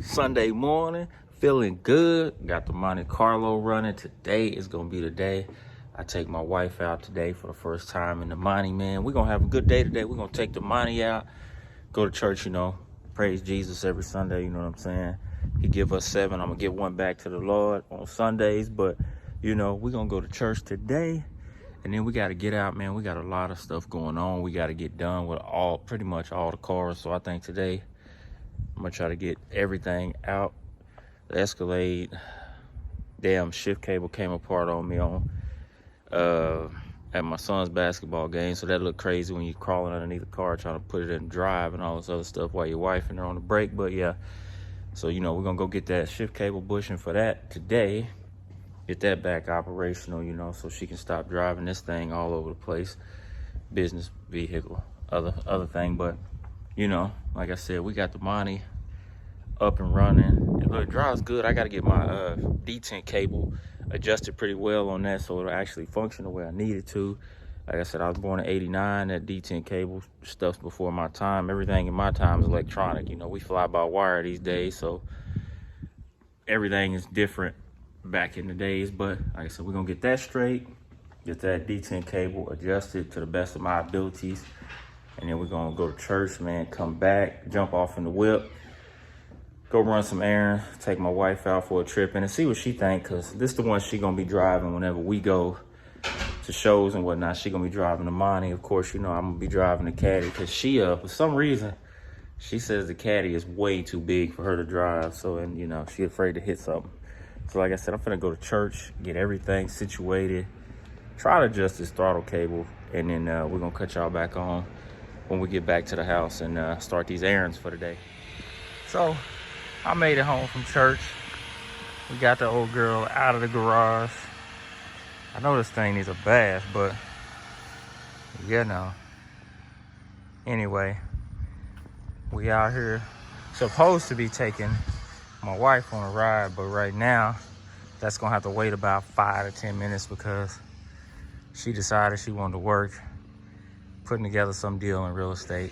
Sunday morning, feeling good. Got the Monte Carlo running. Today is gonna be the day I take my wife out today for the first time in the Monte, man. We're gonna have a good day today. We're gonna take the Monte out, go to church, praise Jesus every Sunday, you know what I'm saying? He give us 7. I'm gonna give 1 back to the Lord on Sundays, but we're gonna go to church today. And then we got to get out, man. We got a lot of stuff going on. We got to get done with pretty much all the cars. So I think today I'm going to try to get everything out. The Escalade, damn shift cable came apart on me at my son's basketball game. So that looked crazy when you're crawling underneath the car trying to put it in drive and all this other stuff while your wife and they're on the break. But yeah, so, we're going to go get that shift cable bushing for that today. Get that back operational, so she can stop driving this thing all over the place. Business vehicle, other thing. But, like I said, we got the Monte up and running. And look, it drives good. I got to get my detent cable adjusted pretty well on that so it'll actually function the way I need it to. Like I said, I was born in '89. That detent cable stuff's before my time. Everything in my time is electronic. We fly by wire these days, so everything is different back in the days. But like I said, we're gonna get that straight, get that detent cable adjusted to the best of my abilities, and then we're gonna go to church, man, come back, jump off in the whip, go run some errands, take my wife out for a trip and see what she think, because this is the one she gonna be driving whenever we go to shows and whatnot. She gonna be driving the Monte. Of course, I'm gonna be driving the Caddy, because she for some reason she says the Caddy is way too big for her to drive. So, and she afraid to hit something. So like I said, I'm finna go to church, get everything situated, try to adjust this throttle cable, and then we're gonna cut y'all back on when we get back to the house and start these errands for the day. So I made it home from church. We got the old girl out of the garage. I know this thing needs a bath, but anyway, we out here supposed to be taking my wife on a ride, but right now that's gonna have to wait about 5 to 10 minutes because she decided she wanted to work putting together some deal in real estate,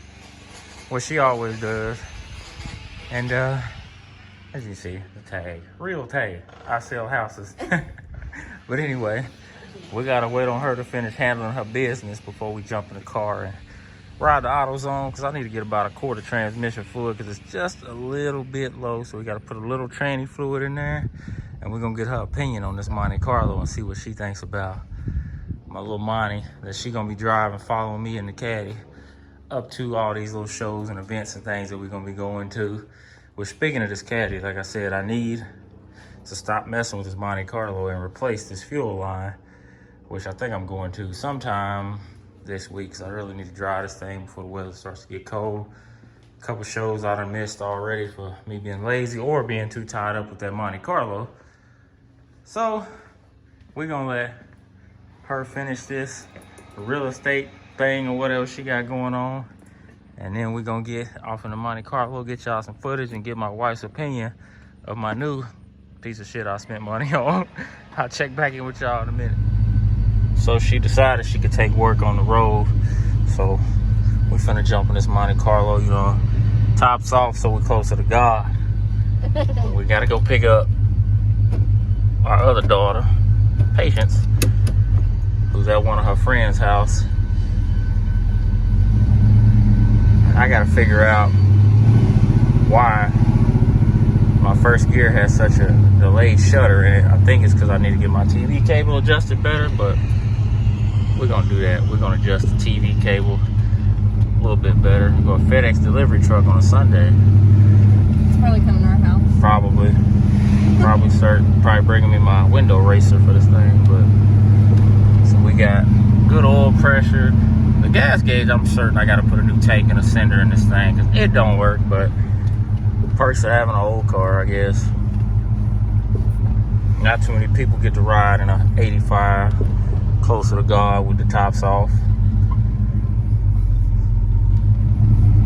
what she always does. And as you see, the tag, real tag, I sell houses. But anyway, we gotta wait on her to finish handling her business before we jump in the car and ride the AutoZone, because I need to get about a quart of transmission fluid because it's just a little bit low. So we got to put a little tranny fluid in there, and we're going to get her opinion on this Monte Carlo and see what she thinks about my little Monte that she going to be driving, following me in the Caddy up to all these little shows and events and things that we're going to be going to. Well, speaking of this Caddy, like I said, I need to stop messing with this Monte Carlo and replace this fuel line, which I think I'm going to sometime this week, because I really need to dry this thing before the weather starts to get cold. A couple shows I done missed already for me being lazy or being too tied up with that Monte Carlo. So we're gonna let her finish this real estate thing or whatever she got going on, and then we're gonna get off in the Monte Carlo, get y'all some footage and get my wife's opinion of my new piece of shit I spent money on. I'll check back in with y'all in a minute. So she decided she could take work on the road. So we finna jump in this Monte Carlo, tops off so we're closer to God. We gotta go pick up our other daughter, Patience, who's at one of her friend's house. I gotta figure out why my first gear has such a delayed shutter in it. I think it's because I need to get my TV cable adjusted better, but we're gonna do that. We're gonna adjust the TV cable a little bit better. Go a FedEx delivery truck on a Sunday. It's probably coming to our house. Probably bringing me my window eraser for this thing. But so we got good oil pressure. The gas gauge, I'm certain I gotta put a new tank and a sender in this thing because it don't work. But perks of having an old car, I guess. Not too many people get to ride in a 85 closer to God with the tops off.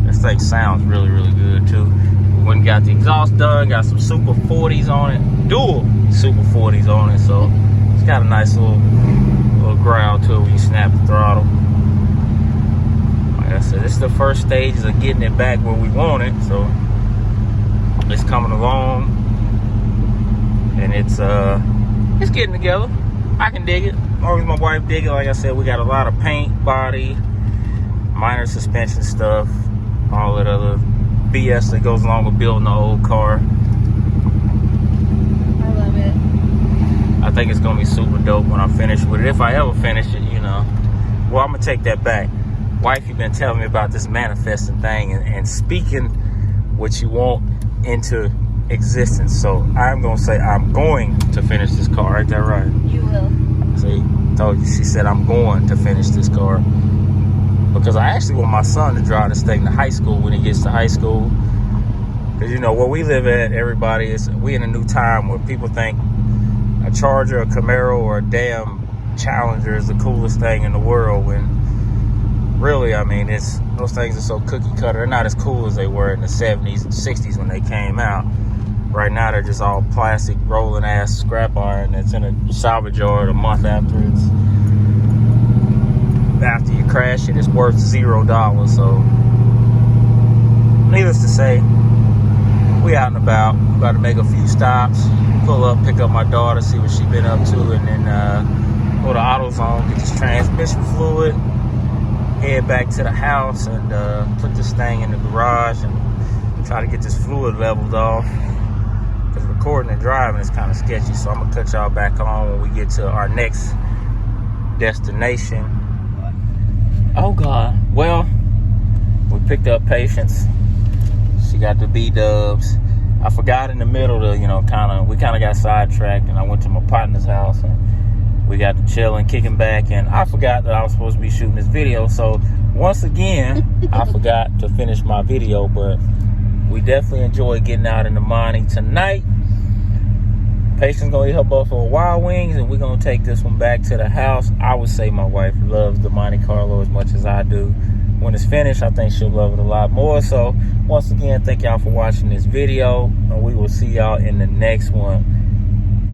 This thing sounds really, really good too. We went and got the exhaust done, got some Super 40s on it, dual Super 40s on it, so it's got a nice little growl to it when you snap the throttle. Like I said, this is the first stages of getting it back where we want it, so It's coming along, and it's getting together. I can dig it, as long as my wife dig it. Like I said, we got a lot of paint, body, minor suspension stuff, all that other BS that goes along with building an old car. I love it. I think it's gonna be super dope when I finish with it. If I ever finish it, you know. Well, I'm gonna take that back. Wife, you've been telling me about this manifesting thing and speaking what you want into existence. So I'm gonna say I'm going to finish this car. Ain't that right? You will. See, told you. She said I'm going to finish this car because I actually want my son to drive this thing to high school when he gets to high school. Because you know where we live at, everybody is we in a new time where people think a Charger, a Camaro, or a damn Challenger is the coolest thing in the world. When really, I mean, those things are so cookie cutter. They're not as cool as they were in the 70s and 60s when they came out. Right now, they're just all plastic, rolling ass scrap iron that's in a salvage yard a month after you crash it. It's worth $0. So, needless to say, we out and about. About to make a few stops, pull up, pick up my daughter, see what she been up to, and then go to AutoZone, get this transmission fluid, head back to the house, and put this thing in the garage and try to get this fluid leveled off. Because recording and driving is kind of sketchy, so I'm gonna cut y'all back on when we get to our next destination. Oh God! Well, we picked up Patience. She got the B-dubs. I forgot in the middle to, we kind of got sidetracked, and I went to my partner's house and we got to chilling, kicking back, and I forgot that I was supposed to be shooting this video. So once again, I forgot to finish my video, but we definitely enjoyed getting out in the Monte tonight. Patience gonna eat her buffalo wild wings, and we're gonna take this one back to the house. I would say my wife loves the Monte Carlo as much as I do. When it's finished, I think she'll love it a lot more. So once again, thank y'all for watching this video, and we will see y'all in the next one.